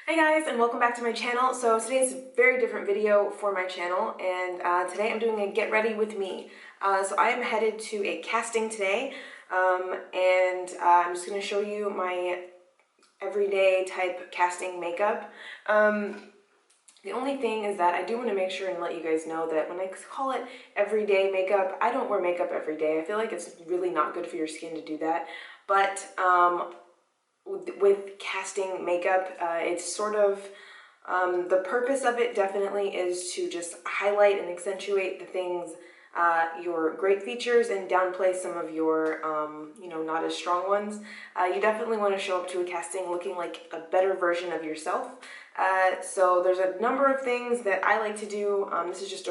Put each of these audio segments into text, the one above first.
Hi guys, and welcome back to my channel. So today's a very different video for my channel, and today I'm doing a get ready with me. So I am headed to a casting today, and I'm just going to show you my everyday type casting makeup. The only thing is that I do want to make sure and let you guys know that when I call it everyday makeup, I don't wear makeup every day. I feel like it's really not good for your skin to do that, but with casting makeup, it's sort of the purpose of it definitely is to just highlight and accentuate the things, your great features, and downplay some of your not as strong ones. You definitely want to show up to a casting looking like a better version of yourself. So there's a number of things that I like to do. This is just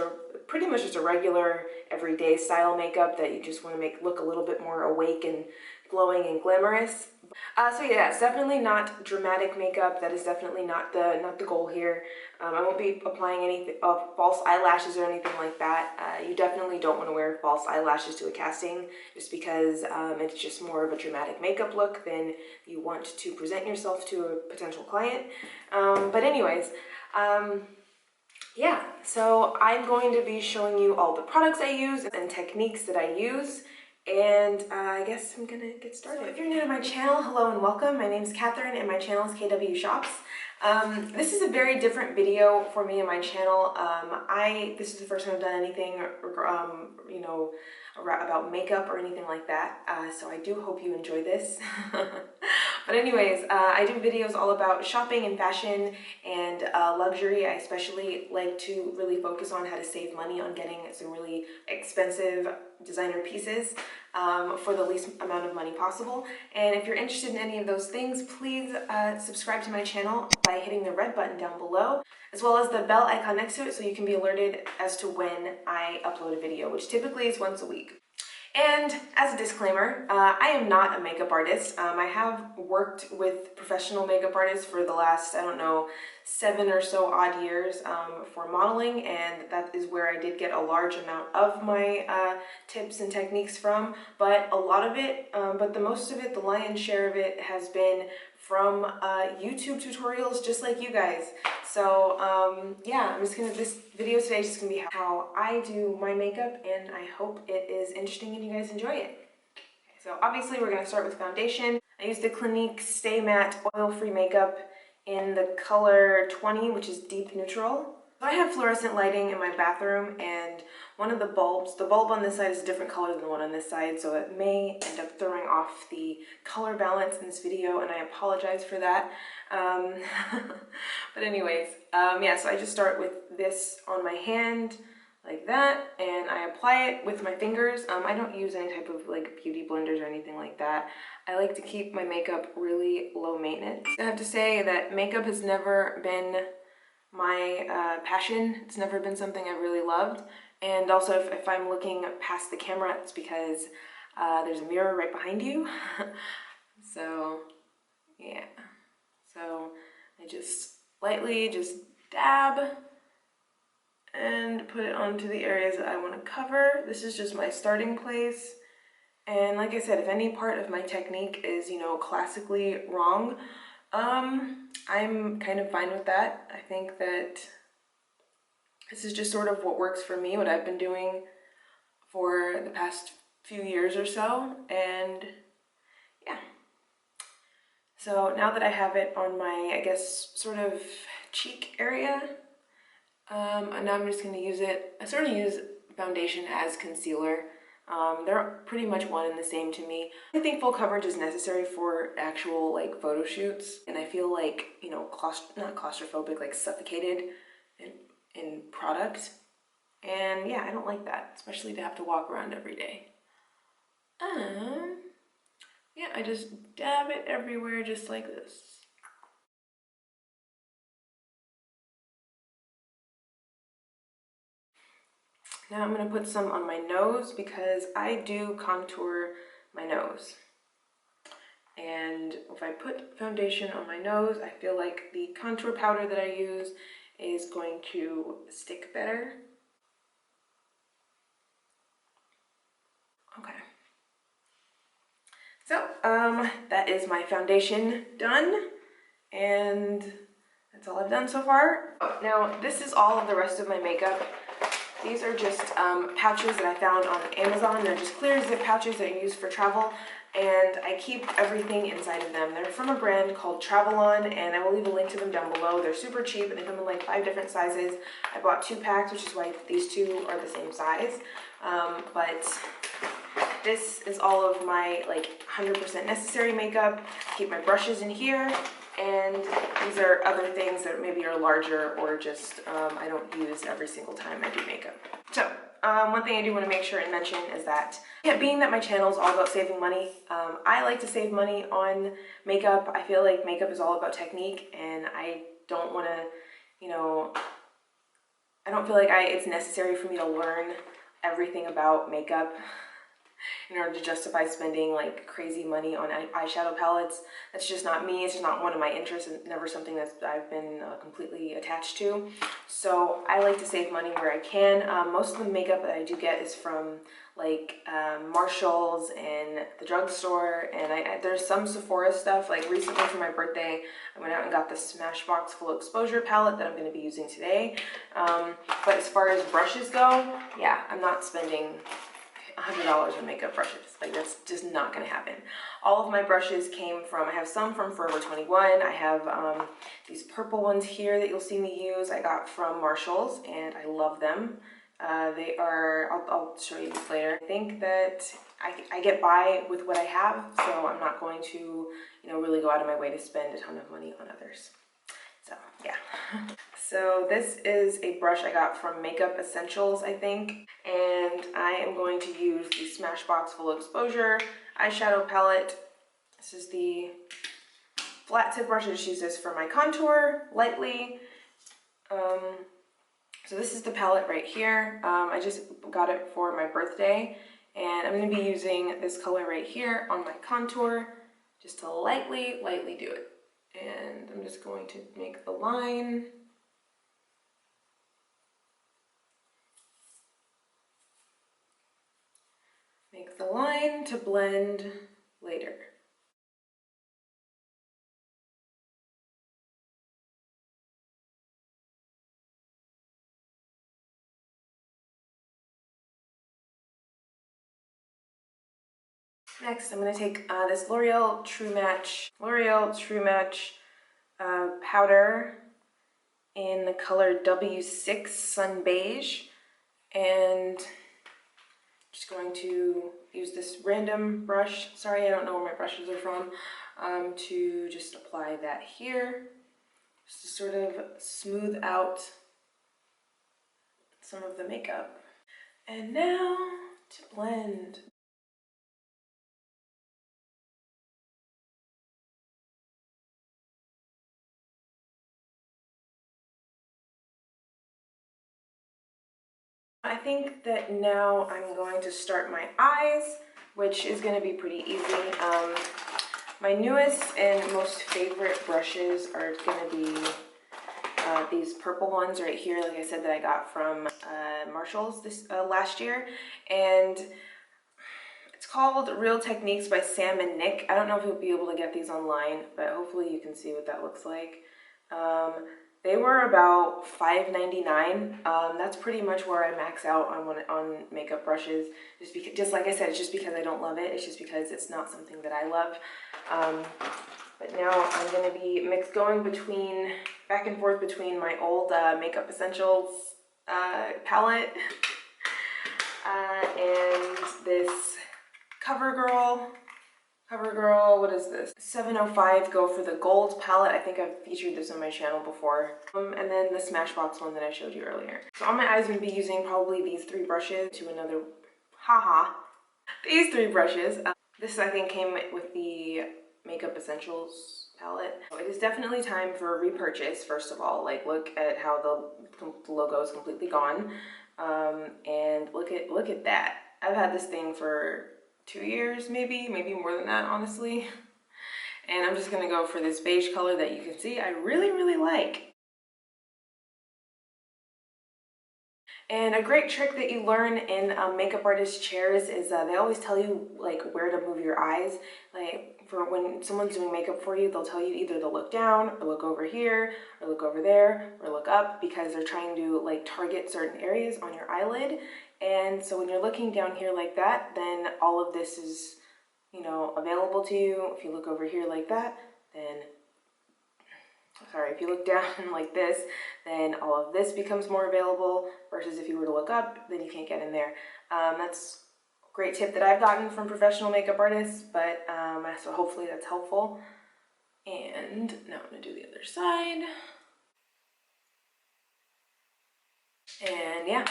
pretty much just a regular everyday style makeup that you just want to make look a little bit more awake and glowing and glamorous. So yeah, it's definitely not dramatic makeup. That is definitely not the goal here. I won't be applying any false eyelashes or anything like that. You definitely don't want to wear false eyelashes to a casting, just because it's just more of a dramatic makeup look than you want to present yourself to a potential client. But anyways, yeah, so I'm going to be showing you all the products I use and techniques that I use. And I guess I'm gonna get started. So if you're new to my channel, hello and welcome. My name is Katherine and my channel is KWSHOPS. This is a very different video for me and my channel. This is the first time I've done anything, about makeup or anything like that. So I do hope you enjoy this. But anyways, I do videos all about shopping and fashion and luxury. I especially like to really focus on how to save money on getting some really expensive designer pieces for the least amount of money possible. And if you're interested in any of those things, please subscribe to my channel by hitting the red button down below, as well as the bell icon next to it, so you can be alerted as to when I upload a video, which typically is once a week. And as a disclaimer, I am not a makeup artist. I have worked with professional makeup artists for the last, 7 or so odd years for modeling, and that is where I did get a large amount of my tips and techniques from. But a lot of it, but the most of it, the lion's share of it, has been from YouTube tutorials just like you guys. So yeah, this video today is just gonna be how I do my makeup, and I hope it is interesting and you guys enjoy it. Okay, so obviously we're gonna start with foundation. I use the Clinique Stay Matte Oil-Free Makeup in the color 20, which is deep neutral. So I have fluorescent lighting in my bathroom, and one of the bulb on this side is a different color than the one on this side, so it may end up throwing off the color balance in this video, and I apologize for that. But anyways, yeah, so I just start with this on my hand like that, and I apply it with my fingers. I don't use any type of like beauty blenders or anything like that. I like to keep my makeup really low maintenance. I have to say that makeup has never been my passion. It's never been something I've really loved. And also if I'm looking past the camera, it's because there's a mirror right behind you. So yeah, so I just lightly just dab and put it onto the areas that I want to cover. This is just my starting place. And like I said, if any part of my technique is, classically wrong, I'm kind of fine with that. I think that this is just sort of what works for me, what I've been doing for the past few years or so, and yeah. So now that I have it on my, I guess, sort of cheek area, and now I'm just going to use it. I sort of use foundation as concealer. They're pretty much one and the same to me. I think full coverage is necessary for actual like photo shoots, and I feel like, not claustrophobic, like suffocated in product. And yeah, I don't like that, especially to have to walk around every day. Yeah, I just dab it everywhere just like this. Now I'm going to put some on my nose because I do contour my nose. And if I put foundation on my nose, I feel like the contour powder that I use is going to stick better. Okay. So, that is my foundation done. And That's all I've done so far. Now, this is all of the rest of my makeup. These are just pouches that I found on Amazon. They're just clear zip pouches that I use for travel, and I keep everything inside of them. They're from a brand called Travel-On, and I will leave a link to them down below. They're super cheap, and they come in like 5 different sizes. I bought 2 packs, which is why these 2 are the same size. But this is all of my like 100% necessary makeup. I keep my brushes in here. And these are other things that maybe are larger or just I don't use every single time I do makeup. So one thing I do want to make sure and mention is that, yeah, being that my channel is all about saving money, I like to save money on makeup. I feel like makeup is all about technique, and I don't want to, you know, I don't feel like it's necessary for me to learn everything about makeup in order to justify spending like crazy money on eyeshadow palettes. That's just not me. It's just not one of my interests, and never something that I've been completely attached to. So I like to save money where I can. Most of the makeup that I do get is from like Marshall's and the drugstore, and there's some Sephora stuff. Like recently for my birthday, I went out and got the Smashbox Full Exposure palette that I'm going to be using today. But as far as brushes go, yeah, I'm not spending $100 on makeup brushes. Like, that's just not gonna happen. All of my brushes came from, I have some from Forever 21. I have these purple ones here that you'll see me use. I got from Marshall's, and I love them. They are, I'll show you these later. I think that I get by with what I have, so I'm not going to, you know, really go out of my way to spend a ton of money on others. So, yeah. So this is a brush I got from Makeup Essentials, I think, and I am going to use the Smashbox Full Exposure eyeshadow palette. This is the flat tip brush. I just use this for my contour, lightly. So this is the palette right here. I just got it for my birthday, and I'm going to be using this color right here on my contour, just to lightly do it. And I'm just going to make the line. Make the line to blend later. Next, I'm going to take this L'Oreal True Match powder in the color W6 Sun Beige, and just going to use this random brush. Sorry, I don't know where my brushes are from. To just apply that here, just to sort of smooth out some of the makeup. And now to blend. I think that now I'm going to start my eyes, which is going to be pretty easy. My newest and most favorite brushes are going to be these purple ones right here, like I said, that I got from Marshall's this last year, and it's called Real Techniques by Sam and Nic. I don't know if you'll be able to get these online, but hopefully you can see what that looks like. They were about $5.99. That's pretty much where I max out on makeup brushes. Just like I said, it's just because I don't love it. It's just because it's not something that I love. But now I'm going to be going back and forth between my old Makeup Essentials palette and this CoverGirl, what is this? 705 Go for the Gold palette. I think I've featured this on my channel before. And then the Smashbox one that I showed you earlier. So on my eyes, I'm going to be using probably these 3 brushes to another, these 3 brushes. This I think came with the Makeup Essentials palette. So it is definitely time for a repurchase, first of all. Like, look at how the logo is completely gone. And look at that. I've had this thing for 2 years, maybe more than that, honestly. And I'm just gonna go for this beige color that you can see I really like. And a great trick that you learn in makeup artist chairs is they always tell you like where to move your eyes. Like for when someone's doing makeup for you, they'll tell you either to look down or look over here or look over there or look up, because they're trying to like target certain areas on your eyelid. And so when you're looking down here like that, then all of this is, you know, available to you. If you look over here like that, then, sorry, if you look down like this, then all of this becomes more available, versus if you were to look up, then you can't get in there. That's a great tip that I've gotten from professional makeup artists, but so hopefully that's helpful. And now I'm gonna do the other side. And yeah,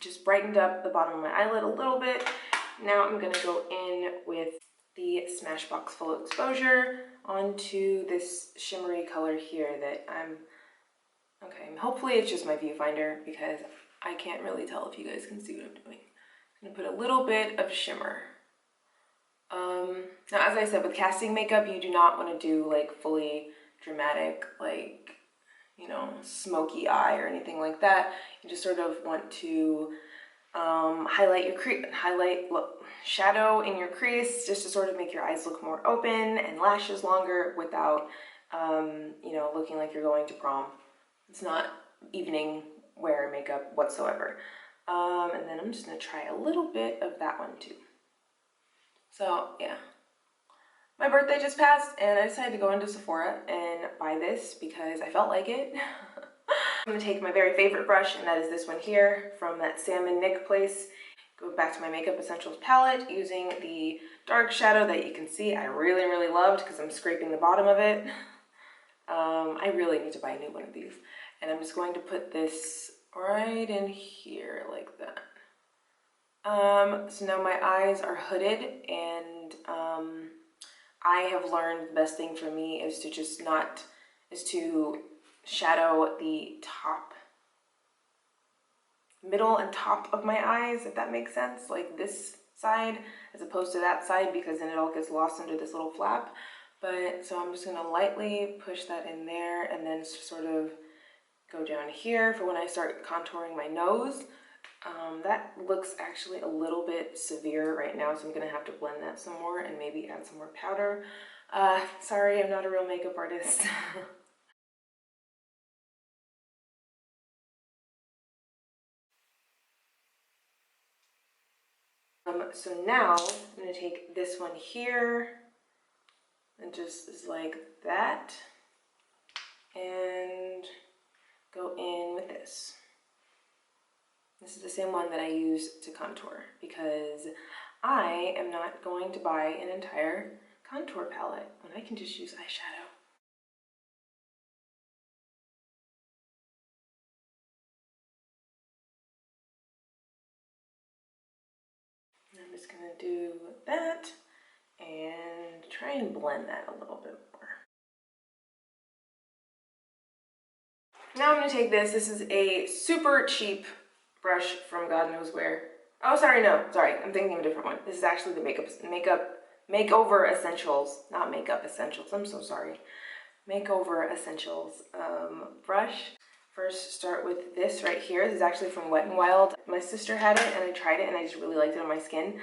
just brightened up the bottom of my eyelid a little bit. Now I'm gonna go in with the Smashbox Full Exposure onto this shimmery color here that okay, hopefully it's just my viewfinder because I can't really tell if you guys can see what I'm doing. I'm gonna put a little bit of shimmer. Now, as I said, with casting makeup, you do not want to do like fully dramatic, like, you know, smoky eye or anything like that. You just sort of want to highlight your shadow in your crease, just to sort of make your eyes look more open and lashes longer without, you know, looking like you're going to prom. It's not evening wear makeup whatsoever. And then I'm just gonna try a little bit of that one too. So yeah, my birthday just passed and I decided to go into Sephora and buy this because I felt like it. I'm gonna take my very favorite brush, and that is this one here from that Sam Nic place. Go back to my Makeup Essentials palette using the dark shadow that you can see I really, really loved because I'm scraping the bottom of it. I really need to buy a new one of these. And I'm just going to put this right in here like that. So now my eyes are hooded, and I have learned the best thing for me is to just to shadow the top, middle and top of my eyes, if that makes sense, like this side as opposed to that side, because then it all gets lost under this little flap. But so I'm just gonna lightly push that in there and then sort of go down here for when I start contouring my nose. That looks actually a little bit severe right now, so I'm gonna have to blend that some more and maybe add some more powder. Sorry, I'm not a real makeup artist. So now I'm gonna take this one here and just is like that, and go in with this. This is the same one that I use to contour because I am not going to buy an entire contour palette when I can just use eyeshadow. And I'm just gonna do that and try and blend that a little bit more. Now I'm gonna take this. This is a super cheap brush from God knows where. Oh, sorry, no, sorry, I'm thinking of a different one. This is actually the Makeover Essentials, not Makeup Essentials, I'm so sorry. Makeover Essentials brush. First, start with this right here. This is actually from Wet n Wild. My sister had it and I tried it and I just really liked it on my skin.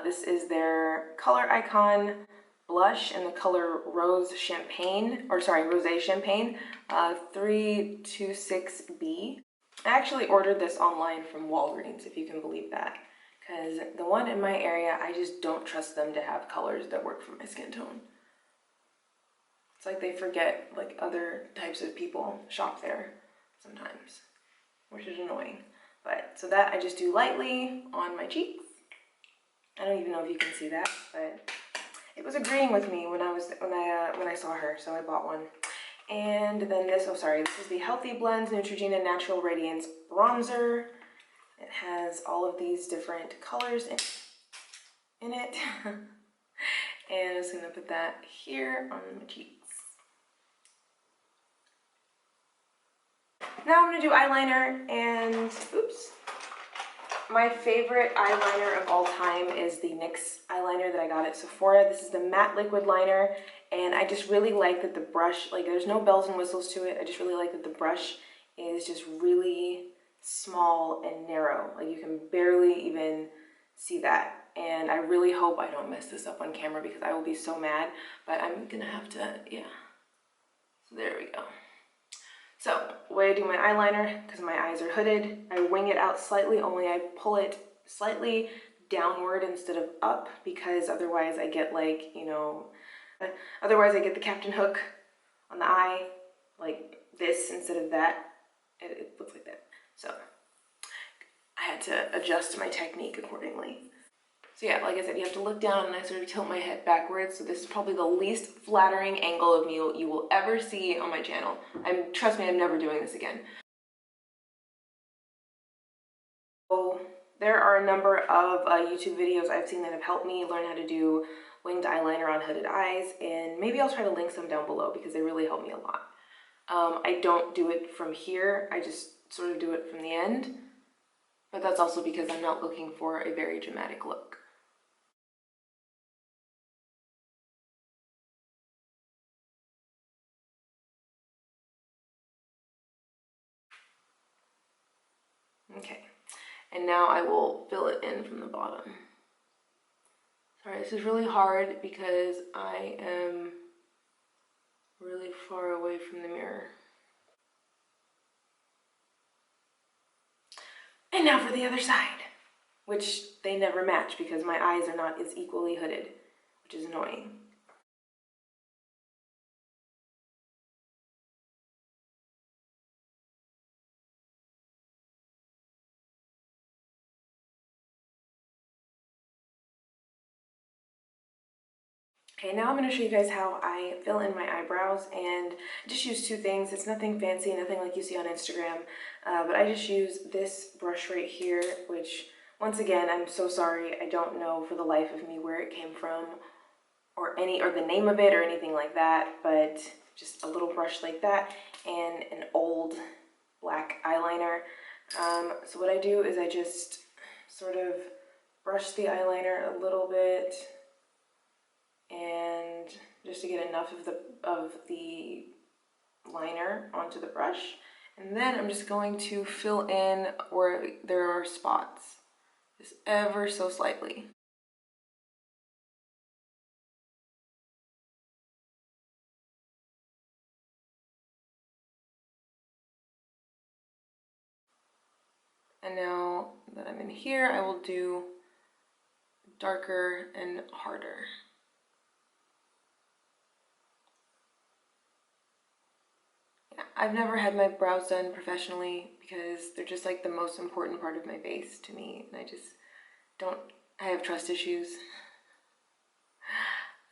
This is their Color Icon blush in the color Rosé Champagne 326B. I actually ordered this online from Walgreens, if you can believe that, because the one in my area, I just don't trust them to have colors that work for my skin tone. It's like they forget like other types of people shop there sometimes, which is annoying. But so that I just do lightly on my cheeks. I don't even know if you can see that, but it was agreeing with me when I saw her, so I bought one. And then this, oh sorry, this is the Healthy Blends Neutrogena Natural Radiance Bronzer. It has all of these different colors in it. And I'm just gonna put that here on my cheeks. Now I'm gonna do eyeliner, and oops. My favorite eyeliner of all time is the NYX eyeliner that I got at Sephora. This is the matte liquid liner, and I just really like that the brush, like there's no bells and whistles to it. I just really like that the brush is just really small and narrow. Like you can barely even see that. and I really hope I don't mess this up on camera because I will be so mad, but I'm gonna have to, yeah. So there we go. So, the way I do my eyeliner, because my eyes are hooded, I wing it out slightly, only I pull it slightly downward instead of up, because otherwise I get like, you know, otherwise I get the Captain Hook on the eye, like this instead of that. It looks like that. So, I had to adjust my technique accordingly. So yeah, like I said, you have to look down and I sort of tilt my head backwards. So this is probably the least flattering angle of me you will ever see on my channel. Trust me, I'm never doing this again. So there are a number of YouTube videos I've seen that have helped me learn how to do winged eyeliner on hooded eyes, and maybe I'll try to link some down below because they really help me a lot. I don't do it from here, I just sort of do it from the end, but that's also because I'm not looking for a very dramatic look. Okay, and now I will fill it in from the bottom. Sorry, this is really hard because I am really far away from the mirror. And now for the other side, which they never match because my eyes are not as equally hooded, which is annoying. Okay, now I'm going to show you guys how I fill in my eyebrows, and I just use two things. It's nothing fancy, nothing like you see on Instagram, but I just use this brush right here, which, once again, I'm so sorry, I don't know for the life of me where it came from, or the name of it or anything like that, but just a little brush like that, and an old black eyeliner. So what I do is I just sort of brush the eyeliner a little bit, and just to get enough of the liner onto the brush, and then I'm just going to fill in where there are spots, just ever so slightly. And now that I'm in here, I will do darker and harder. Yeah, I've never had my brows done professionally because they're just like the most important part of my face to me, and I have trust issues.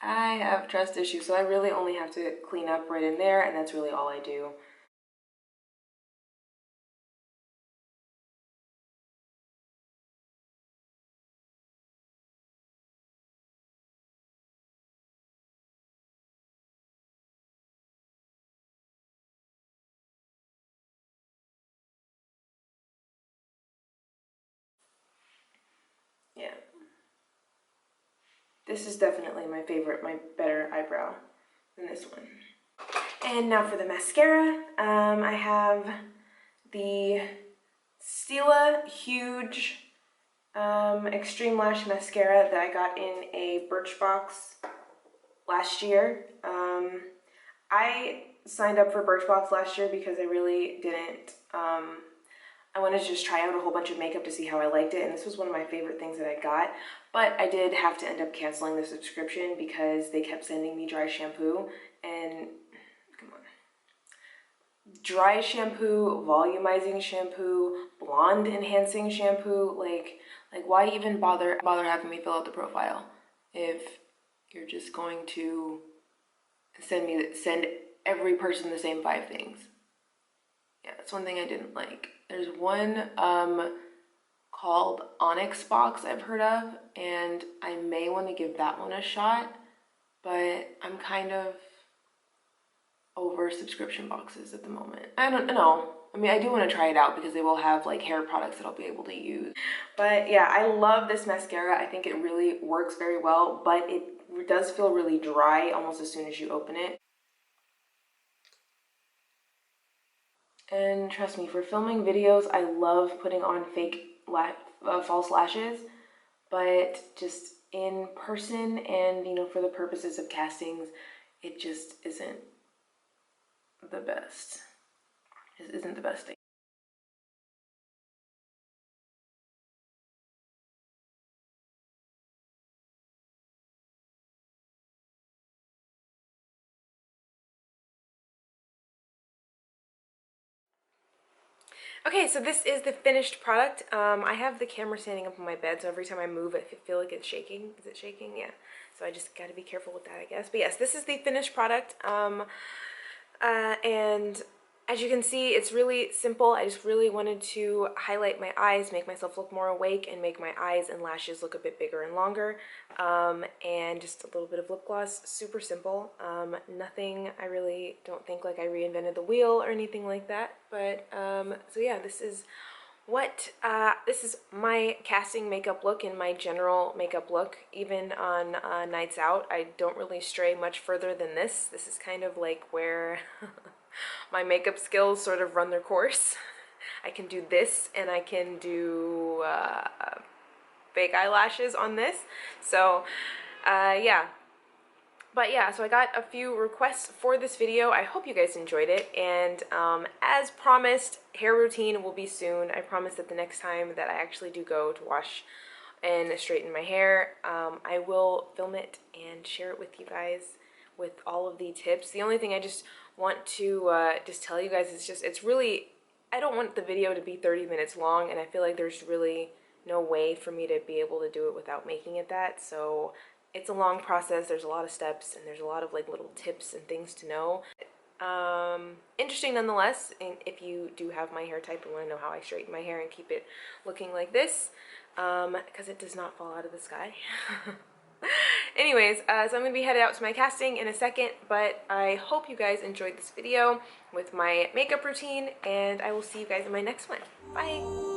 I have trust issues, so I really only have to clean up right in there, and that's really all I do. Yeah. This is definitely my favorite, my better eyebrow than this one. And now for the mascara, I have the Stila Huge Extreme Lash Mascara that I got in a Birchbox last year. I signed up for Birchbox last year because I really didn't, I wanted to just try out a whole bunch of makeup to see how I liked it, and this was one of my favorite things that I got, but I did have to end up canceling the subscription because they kept sending me dry shampoo, and come on. Dry shampoo, volumizing shampoo, blonde enhancing shampoo, like why even bother having me fill out the profile if you're just going to send every person the same 5 things. Yeah, that's one thing I didn't like. There's one called Onyx Box I've heard of, and I may want to give that one a shot, but I'm kind of over subscription boxes at the moment. I don't know. I mean, I do want to try it out because they will have like hair products that I'll be able to use. But yeah, I love this mascara. I think it really works very well, but it does feel really dry almost as soon as you open it. And trust me, for filming videos, I love putting on fake false lashes, but just in person and, you know, for the purposes of castings, it just isn't the best. It isn't the best thing. Okay, so this is the finished product. I have the camera standing up on my bed, so every time I move, I feel like it's shaking. Is it shaking? Yeah. So I just gotta be careful with that, I guess. But yes, this is the finished product. And as you can see, it's really simple. I just really wanted to highlight my eyes, make myself look more awake, and make my eyes and lashes look a bit bigger and longer. And just a little bit of lip gloss, super simple. Nothing, I really don't think like I reinvented the wheel or anything like that. But, so yeah, this is this is my casting makeup look and my general makeup look. Even on nights out, I don't really stray much further than this. This is kind of like where my makeup skills sort of run their course. I can do this, and I can do fake eyelashes on this. So yeah. But yeah, so I got a few requests for this video. I hope you guys enjoyed it, and as promised, hair routine will be soon. I promise that the next time that I actually do go to wash and straighten my hair, I will film it and share it with you guys with all of the tips. The only thing I just want to just tell you guys is just, it's really, I don't want the video to be 30 minutes long, and I feel like there's really no way for me to be able to do it without making it that. So it's a long process, there's a lot of steps, and there's a lot of like little tips and things to know. Interesting nonetheless, and if you do have my hair type and want to know how I straighten my hair and keep it looking like this, because it does not fall out of the sky. Anyways, so I'm going to be headed out to my casting in a second, but I hope you guys enjoyed this video with my makeup routine, and I will see you guys in my next one. Bye!